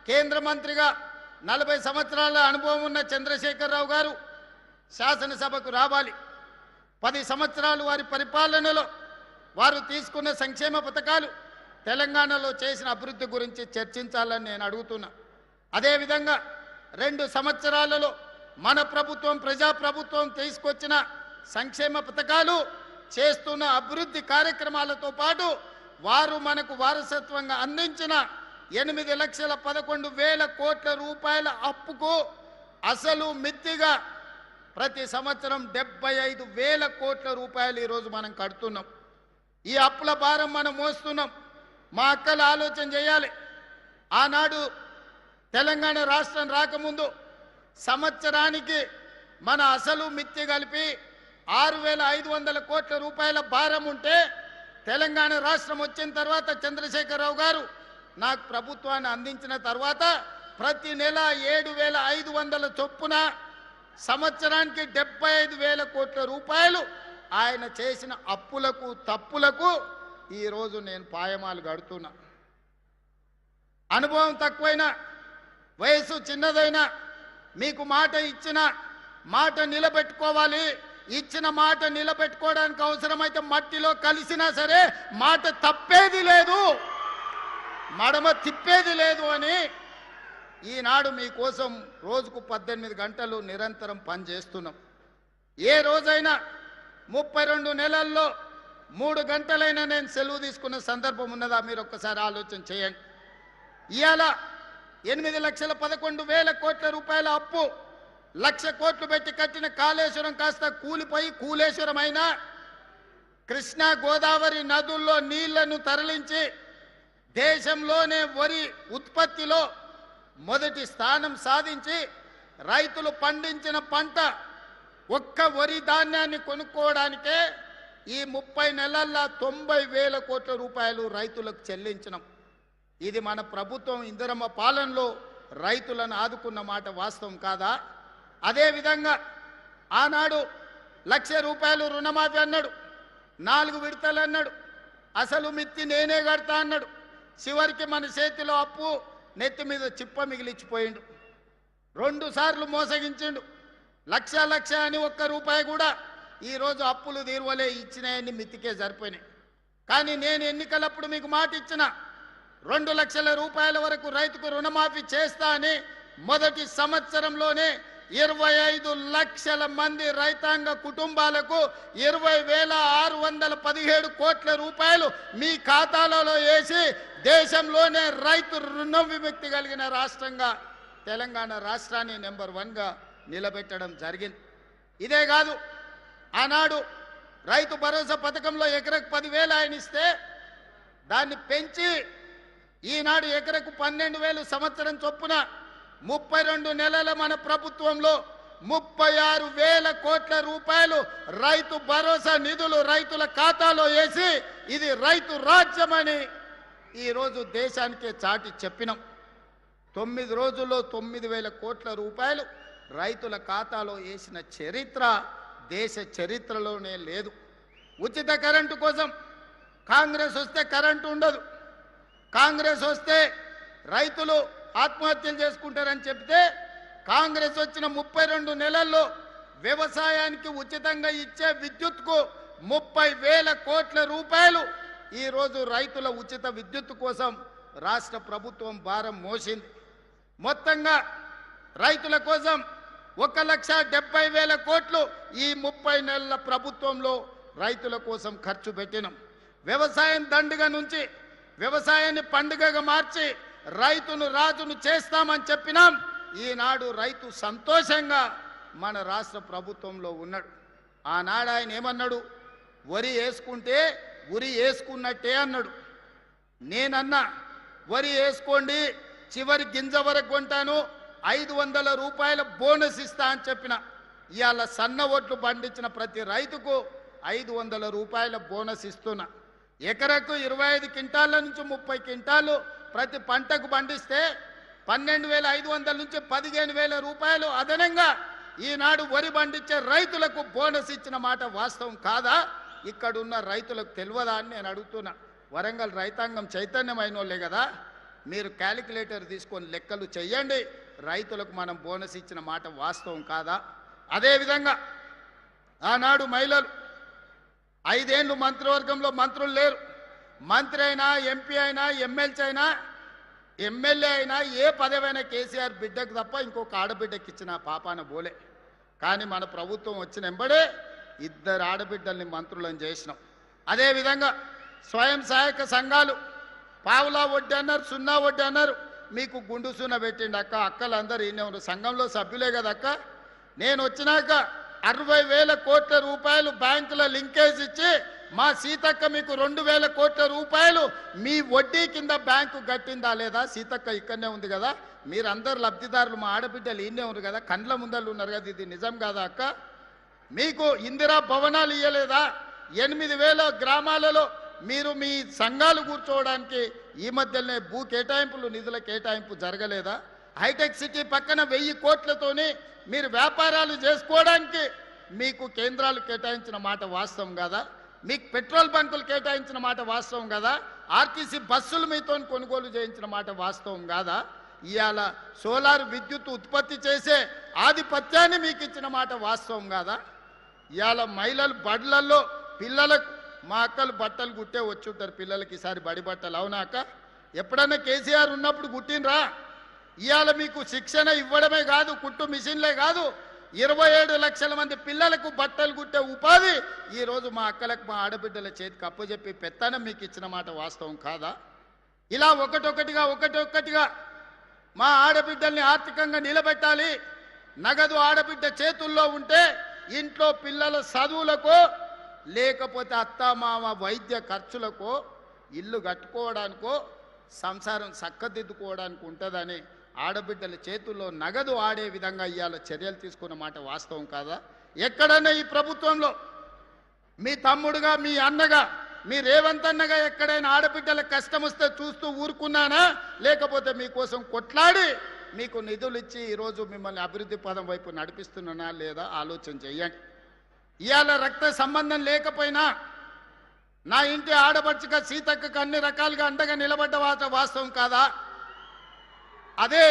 కేంద్ర మంత్రిగా 40 సంవత్సరాల అనుభవం ఉన్న చంద్రశేఖరరావు గారు శాసనసభకు రావాలి. 10 సంవత్సరాలు వారి పరిపాలనలో వారు తీసుకున్న సంక్షేమ పథకాలు, తెలంగాణలో చేసిన అభివృద్ధి గురించి చర్చించాలని నేను అడుగుతున్నా. అదేవిధంగా 2 సంవత్సరాలలో మన ప్రభుత్వం, ప్రజాప్రభుత్వం తీసుకొచ్చిన సంక్షేమ పథకాలు, చేస్తున్న అభివృద్ధి కార్యక్రమాలతో పాటు వారు మనకు వారసత్వంగా అందించిన 8,11,000 కోట్ల రూపాయల అప్పుకు అసలు మిత్తిగా ప్రతి సంవత్సరం 75,000 కోట్ల రూపాయలు ఈరోజు మనం కడుతున్నాం. ఈ అప్పుల భారం మనం మోస్తున్నాం. మా అక్కలు ఆలోచన చేయాలి. ఆనాడు తెలంగాణ రాష్ట్రం రాకముందు సంవత్సరానికి మన అసలు మిత్తి కలిపి 6,500 కోట్ల రూపాయల భారం ఉంటే, తెలంగాణ రాష్ట్రం వచ్చిన తర్వాత చంద్రశేఖరరావు గారు నాకు ప్రభుత్వాన్ని అందించిన తర్వాత ప్రతి నెల 7,500 చొప్పున సంవత్సరానికి 75,000 కోట్ల రూపాయలు ఆయన చేసిన అప్పులకు, తప్పులకు ఈరోజు నేను పాయమాలు గడుతున్నా. అనుభవం తక్కువైనా, వయసు చిన్నదైనా, మీకు మాట ఇచ్చిన మాట నిలబెట్టుకోవాలి. ఇచ్చిన మాట నిలబెట్టుకోవడానికి అవసరమైతే మట్టిలో కలిసినా సరే మాట తప్పేది లేదు, మడమ తిప్పేది లేదు అని ఈనాడు మీకోసం రోజుకు 18 గంటలు నిరంతరం పనిచేస్తున్నాం. ఏ రోజైనా 32 నెలల్లో 3 గంటలైనా నేను సెలవు తీసుకున్న సందర్భం ఉన్నదా? మీరు ఒక్కసారి ఆలోచన చేయండి. ఇవాళ 8,11,000 కోట్ల రూపాయల అప్పు, 1,00,000 కోట్లు పెట్టి కట్టిన కాళేశ్వరం కాస్త కూలిపోయి కూలేశ్వరం అయినా, కృష్ణా గోదావరి నదుల్లో నీళ్లను తరలించి దేశంలోనే వరి ఉత్పత్తిలో మొదటి స్థానం సాధించి రైతులు పండించిన పంట ఒక్క వరి ధాన్యాన్ని కొనుక్కోవడానికే ఈ 30 నెలల్లో 90,000 కోట్ల రూపాయలు రైతులకు చెల్లించినాం. ఇది మన ప్రభుత్వం ఇందిరమ్మ పాలనలో రైతులను ఆదుకున్న మాట వాస్తవం కాదా? అదేవిధంగా ఆనాడు 1,00,000 రూపాయలు రుణమాఫీ అన్నాడు, 4 విడతలు అన్నాడు, అసలు మిత్తి నేనే కడతా అన్నాడు. చివరికి మన చేతిలో అప్పు నెత్తి మీద చిప్ప మిగిలిచ్చిపోయిండు. 2 సార్లు మోసగించిండు. 1,00,000 అని ఒక్క రూపాయి కూడా ఈరోజు అప్పులు తీరువలే, ఇచ్చినాయని మిత్తికే సరిపోయినాయి. కానీ నేను ఎన్నికలప్పుడు మీకు మాట ఇచ్చిన 2 లక్షల రూపాయల వరకు రైతుకు రుణమాఫీ చేస్తా అని మొదటి సంవత్సరంలోనే 25 లక్షల మంది రైతాంగ కుటుంబాలకు 20,617 కోట్ల రూపాయలు మీ ఖాతాలలో వేసి దేశంలోనే రైతు రుణ విముక్తి కలిగిన రాష్ట్రంగా తెలంగాణ రాష్ట్రాన్ని నెంబర్ 1గా నిలబెట్టడం జరిగింది. ఇదే కాదు, ఆనాడు రైతు భరోసా పథకంలో ఎకరకు 10,000 ఆయన ఇస్తే దాన్ని పెంచి ఈనాడు ఎకరకు 12,000 సంవత్సరం చొప్పున 32 నెలల మన ప్రభుత్వంలో 36,000 కోట్ల రూపాయలు రైతు భరోసా నిధులు రైతుల ఖాతాలో వేసి ఇది రైతు రాజ్యమని ఈరోజు దేశానికే చాటి చెప్పినాం. 9 రోజుల్లో 9,000 కోట్ల రూపాయలు రైతుల ఖాతాలో వేసిన చరిత్ర దేశ చరిత్రలోనే లేదు. ఉచిత కరెంటు కోసం కాంగ్రెస్ వస్తే కరెంటు ఉండదు, కాంగ్రెస్ వస్తే రైతులు ఆత్మహత్యలు చేసుకుంటారని చెప్తే కాంగ్రెస్ వచ్చిన 32 నెలల్లో వ్యవసాయానికి ఉచితంగా ఇచ్చే విద్యుత్కు 30,000 కోట్ల రూపాయలు ఈరోజు రైతుల ఉచిత విద్యుత్ కోసం రాష్ట్ర ప్రభుత్వం భారం మోసింది. మొత్తంగా రైతుల కోసం 1,70,000 కోట్లు ఈ 30 నెలల ప్రభుత్వంలో రైతుల కోసం ఖర్చు పెట్టినాం. వ్యవసాయం దండుగ నుంచి వ్యవసాయాన్ని పండుగగా మార్చి రైతును రాజును చేస్తామని చెప్పినాం. ఈనాడు రైతు సంతోషంగా మన రాష్ట్ర ప్రభుత్వంలో ఉన్నాడు. ఆనాడు ఆయన ఏమన్నాడు? వరి వేసుకుంటే ఉరి వేసుకున్నట్టే అన్నాడు. నేనన్నా వరి వేసుకోండి, చివరి గింజ వరకు కొంటాను, 500 రూపాయల బోనస్ ఇస్తా అని చెప్పిన. ఇవాళ సన్న ఓట్లు పండించిన ప్రతి రైతుకు 500 రూపాయల బోనస్ ఇస్తున్నా. ఎకరకు 25 క్వింటాల నుంచి 30 క్వింటాలు ప్రతి పంటకు పండిస్తే 12,500 నుంచి 15,000 రూపాయలు అదనంగా ఈనాడు వరి పండించే రైతులకు బోనస్ ఇచ్చిన మాట వాస్తవం కాదా? ఇక్కడున్న రైతులకు తెలియదా అని నేను అడుగుతున్నా. వరంగల్ రైతాంగం చైతన్యమైన వాళ్ళే కదా. మీరు క్యాలిక్యులేటర్ తీసుకొని లెక్కలు చెయ్యండి. రైతులకు మనం బోనస్ ఇచ్చిన మాట వాస్తవం కాదా? అదేవిధంగా ఆనాడు మహిళలు 5 ఏళ్ళు మంత్రివర్గంలో మంత్రులు లేరు. మంత్రి అయినా, ఎంపీ అయినా, ఎమ్మెల్యే అయినా, ఏ పదవైనా కేసీఆర్ బిడ్డకు తప్ప ఇంకొక ఆడబిడ్డకి ఇచ్చిన పాపాన బోలే. కానీ మన ప్రభుత్వం వచ్చిన వెంబడే 2 ఆడబిడ్డల్ని మంత్రులను చేసినాం. అదేవిధంగా స్వయం సహాయక సంఘాలు పావులా వడ్డీ అన్నారు, సున్నా వడ్డీ అన్నారు. మీకు గుండు సున్నా పెట్టిండి అక్క. అక్కలందరూ ఈయన ఉన్నారు, సంఘంలో సభ్యులే కదా అక్క. నేను వచ్చినాక 60,000 కోట్ల రూపాయలు బ్యాంకుల లింకేజ్ ఇచ్చి మా సీతక్క మీకు 2,000 కోట్ల రూపాయలు మీ వడ్డీ కింద బ్యాంకు కట్టిందా లేదా? సీతక్క ఇక్కడనే ఉంది కదా, మీరందరు లబ్ధిదారులు, మా ఆడబిడ్డలు ఈయనే ఉన్నారు కదా, కండ్ల ముందలు ఉన్నారు కదా, ఇది నిజం కాదా అక్క? మీకు ఇందిరా భవనాలు ఇయ్యలేదా? 8,000 గ్రామాలలో మీరు మీ సంఘాలు కూర్చోవడానికి ఈ మధ్యలోనే భూ కేటాయింపులు, నిధుల కేటాయింపు జరగలేదా? హైటెక్ సిటీ పక్కన 1000 కోట్లతోని మీరు వ్యాపారాలు చేసుకోవడానికి మీకు కేంద్రాలు కేటాయించిన మాట వాస్తవం కదా? మీకు పెట్రోల్ బంకులు కేటాయించిన మాట వాస్తవం కదా? ఆర్టీసీ బస్సులు మీతో కొనుగోలు చేయించిన మాట వాస్తవం కాదా? ఇవాళ సోలార్ విద్యుత్ ఉత్పత్తి చేసే ఆధిపత్యాన్ని మీకు ఇచ్చిన మాట వాస్తవం కాదా? ఇవాళ మహిళలు బడులలో పిల్లలకు, మా అక్కలు బట్టలు కుట్టే వచ్చి ఉంటారు పిల్లలకి ఈసారి బడి బట్టలు, అవునా అక్క? ఎప్పుడన్నా కేసీఆర్ ఉన్నప్పుడు కుట్టినరా? ఇవాళ మీకు శిక్షణ ఇవ్వడమే కాదు, కుట్టు మిషన్లే కాదు, 27 లక్షల మంది పిల్లలకు బట్టలు కుట్టే ఉపాధి ఈరోజు మా అక్కలకు, మా ఆడబిడ్డల చేతికి అప్పచెప్పి పెత్తనం మీకు ఇచ్చిన మాట వాస్తవం కాదా? ఇలా ఒకటొక్కటిగా మా ఆడబిడ్డల్ని ఆర్థికంగా నిలబెట్టాలి. నగదు ఆడబిడ్డ చేతుల్లో ఉంటే ఇంట్లో పిల్లల చదువులకో, లేకపోతే అత్తమామ వైద్య ఖర్చులకో, ఇల్లు కట్టుకోవడానికో, సంసారం చక్కదిద్దుకోవడానికి ఉంటుందని ఆడబిడ్డల చేతుల్లో నగదు ఆడే విధంగా ఇవాళ చర్యలు తీసుకున్న మాట వాస్తవం కాదా? ఎక్కడన్నా ఈ ప్రభుత్వంలో మీ తమ్ముడుగా, మీ అన్నగా, మీ రేవంత్ అన్నగా ఎక్కడైనా ఆడబిడ్డల కష్టం వస్తే చూస్తూ ఊరుకున్నానా? లేకపోతే మీకోసం కొట్లాడి మీకు నిధులు ఇచ్చి ఈరోజు మిమ్మల్ని అభివృద్ధి పదం వైపు నడిపిస్తున్నానా లేదా ఆలోచన చెయ్యండి. ఇవాళ రక్త సంబంధం లేకపోయినా నా ఇంటి ఆడపడుచుగా సీతక్కకు అన్ని రకాలుగా అండగా నిలబడ్డ వాస్తవం కాదా? అదే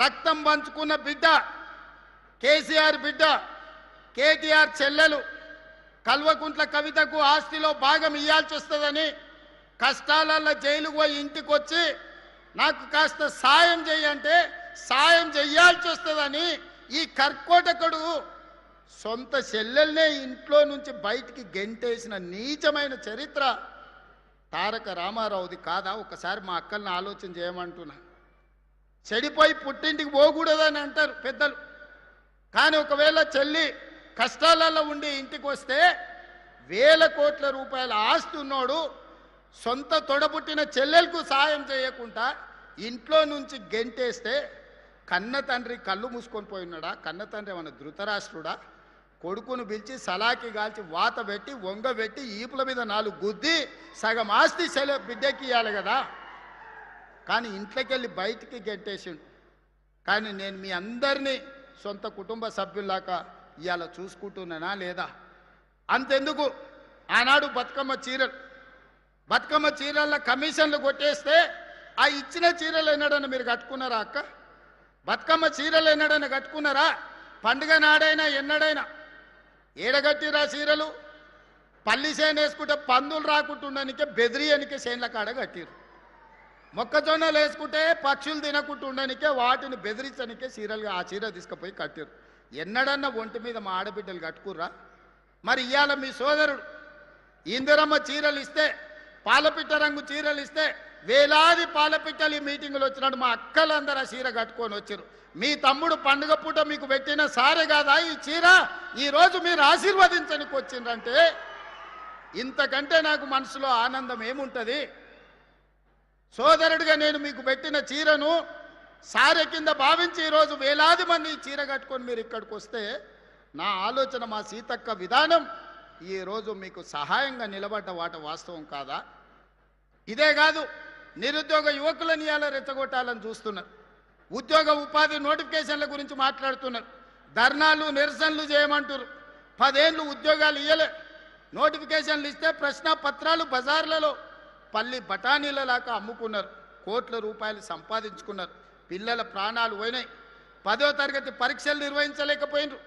రక్తం పంచుకున్న బిడ్డ, కేసీఆర్ బిడ్డ, కేటీఆర్ చెల్లెలు కల్వకుంట్ల కవితకు ఆస్తిలో భాగం ఇవ్వాల్సి వస్తుందని కష్టాలలో జైలుకు పోయి ఇంటికి వచ్చి నాకు కాస్త సాయం చేయంటే సాయం చెయ్యాల్సి వస్తుందని ఈ కర్కోటకుడు సొంత చెల్లెల్నే ఇంట్లో నుంచి బయటికి గెంటేసిన నీచమైన చరిత్ర తారక రామారావుది కాదా? ఒకసారి మా అక్కల్ని ఆలోచన చేయమంటున్నా. చెడిపోయి పుట్టింటికి పోకూడదని అంటారు పెద్దలు, కానీ ఒకవేళ చెల్లి కష్టాలలో ఉండి ఇంటికి వస్తే 1,000 కోట్ల రూపాయల ఆస్తి ఉన్నోడు సొంత తొడబుట్టిన చెల్లెలకు సాయం చేయకుండా ఇంట్లో నుంచి గెంటేస్తే కన్న తండ్రి కళ్ళు మూసుకొని పోయి ఉన్నాడా? కన్న తండ్రి ఏమన్నా ధృతరాష్ట్రుడా? కొడుకును పిలిచి సలాకి కాల్చి వాత పెట్టి వంగబెట్టి ఈపుల మీద 4 గుద్ది సగం ఆస్తి బిడ్డకి ఇవ్వాలి కదా, కానీ ఇంట్లోకి వెళ్ళి బయటికి గెంటేసిండు. కానీ నేను మీ అందరినీ సొంత కుటుంబ సభ్యుల్లాగా ఇవాళ చూసుకుంటున్నానా లేదా? అంతెందుకు, ఆనాడు బతుకమ్మ చీరల కమిషన్లు కొట్టేస్తే ఆ ఇచ్చిన చీరలు ఎన్నడన్నా మీరు కట్టుకున్నారా అక్క? బతుకమ్మ చీరలు ఎన్నడన్నా కట్టుకున్నారా? పండుగ నాడైనా ఎన్నడైనా ఏడగట్టిరా చీరలు? పల్లి సేన వేసుకుంటే పందులు రాకుంటుండనికే బెదిరియనికే సేన్ల కాడ కట్టిరు. మొక్కజొన్నలు వేసుకుంటే పక్షులు తినకుండా ఉండనికే వాటిని బెదిరించనికే చీరలుగా ఆ చీర తీసుకుపోయి కట్టిరు. ఎన్నడన్నా ఒంటి మీద మా ఆడబిడ్డలు కట్టుకుర్రా? మరి ఇవాళ మీ సోదరుడు ఇందిరమ్మ చీరలు ఇస్తే, పాలపిట్ట రంగు చీరలు ఇస్తే వేలాది పాలపిట్టలు ఈ మీటింగులు వచ్చినాడు మా అక్కలందరూ ఆ చీర కట్టుకొని వచ్చారు. మీ తమ్ముడు పండుగ పూట మీకు పెట్టిన సారే కాదా ఈ చీర? ఈరోజు మీరు ఆశీర్వదించడానికి వచ్చిందంటే ఇంతకంటే నాకు మనసులో ఆనందం ఏముంటుంది? సోదరుడిగా నేను మీకు పెట్టిన చీరను సారె కింద భావించి ఈరోజు వేలాది మంది చీర కట్టుకొని మీరు ఇక్కడికి వస్తే నా ఆలోచన, మా సీతక్క విధానం ఈరోజు మీకు సహాయంగా నిలబడ్డ వాస్తవం కాదా? ఇదే కాదు, నిరుద్యోగ యువకులను ఇవాళ రెచ్చగొట్టాలని చూస్తున్నారు. ఉద్యోగ ఉపాధి నోటిఫికేషన్ల గురించి మాట్లాడుతున్నారు. ధర్నాలు, నిరసనలు చేయమంటారు. 10 ఏళ్ళు ఉద్యోగాలు ఇవ్వలే. నోటిఫికేషన్లు ఇస్తే ప్రశ్న పత్రాలు బజార్లలో పల్లి బఠానీలలాగా అమ్ముకున్నారు. కోట్ల రూపాయలు సంపాదించుకున్నారు. పిల్లల ప్రాణాలు పోయినాయి. 10వ తరగతి పరీక్షలు నిర్వహించలేకపోయినారు.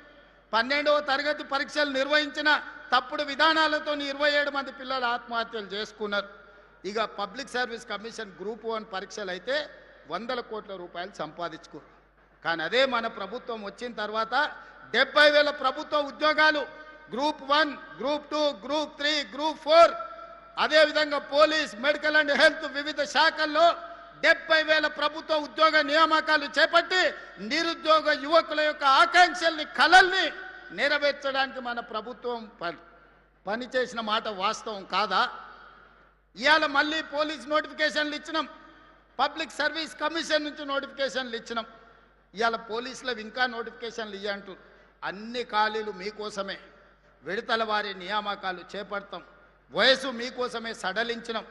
12వ తరగతి పరీక్షలు నిర్వహించిన తప్పుడు విధానాలతో 27 మంది పిల్లలు ఆత్మహత్యలు చేసుకున్నారు. ఇక పబ్లిక్ సర్వీస్ కమిషన్ గ్రూప్ 1 పరీక్షలు అయితే 100 కోట్ల రూపాయలు సంపాదించుకున్నారు. కానీ అదే మన ప్రభుత్వం వచ్చిన తర్వాత 70,000 ప్రభుత్వ ఉద్యోగాలు గ్రూప్ 1, గ్రూప్ 2, గ్రూప్ 3, గ్రూప్ 4, అదేవిధంగా పోలీస్, మెడికల్ అండ్ హెల్త్ వివిధ శాఖల్లో 70,000 ప్రభుత్వ ఉద్యోగ నియామకాలు చేపట్టి నిరుద్యోగ యువకుల యొక్క ఆకాంక్షల్ని, కలల్ని నెరవేర్చడానికి మన ప్రభుత్వం పనిచేసిన మాట వాస్తవం కాదా? ఇవాళ మళ్ళీ పోలీస్ నోటిఫికేషన్లు ఇచ్చినాం, పబ్లిక్ సర్వీస్ కమిషన్ నుంచి నోటిఫికేషన్లు ఇచ్చినాం. ఇవాళ పోలీసులకు ఇంకా నోటిఫికేషన్లు ఇవ్వంటూ అన్ని ఖాళీలు మీకోసమే, విడతల వారి నియామకాలు చేపడతాం. వయసు మీకోసమే సడలించినాం.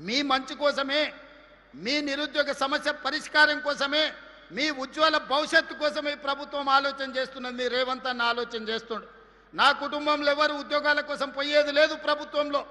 మీ మంచి కోసమే, మీ నిరుద్యోగ సమస్య పరిష్కారం కోసమే, మీ ఉజ్వల భవిష్యత్తు కోసమే ప్రభుత్వం ఆలోచన చేస్తున్నది. మీ రేవంత్ అన్న ఆలోచన చేస్తుండు. నా కుటుంబంలో ఎవరు ఉద్యోగాల కోసం పోయేది లేదు ప్రభుత్వంలో.